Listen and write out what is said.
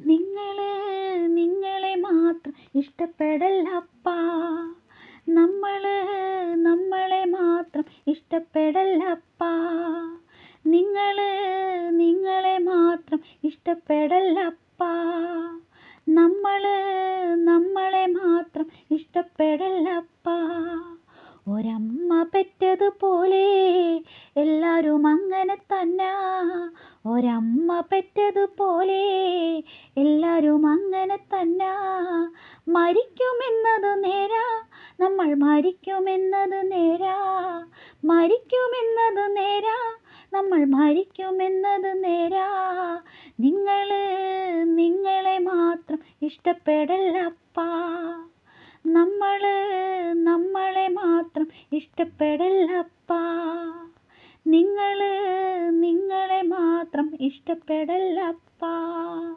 നിങ്ങള് നിങ്ങളെ മാത്രം ഇഷ്ടപ്പെടല്ലപ്പാ. നമ്മളെ മാത്രം ഇഷ്ടപ്പെടല്ലപ്പാ. നിങ്ങളെ മാത്രം ഇഷ്ടപ്പെടല്ലപ്പാ. നമ്മളെ മാത്രം ഇഷ്ടപ്പെടല്ലപ്പാ. ഒരമ്മ പെറ്റതുപോലെ എല്ലാരും അങ്ങനെ തന്നെ. ഒരമ്മ പെറ്റതുപോലെ എല്ലാരും അങ്ങനെ തന്നെ. മരിക്കുമെന്നത് നേരാ, നമ്മൾ മരിക്കുമെന്നത് നേരാ. മരിക്കുമെന്നത് നേരാ, നമ്മൾ മരിക്കുമെന്നത് നേരാ. നിങ്ങളെ മാത്രം ഇഷ്ടപ്പെടല്ലപ്പാ. നമ്മളെ മാത്രം ഇഷ്ടപ്പെടല്ലപ്പാ. നിങ്ങളെ മാത്രം ഇഷ്ടപ്പെടല്ലപ്പാ.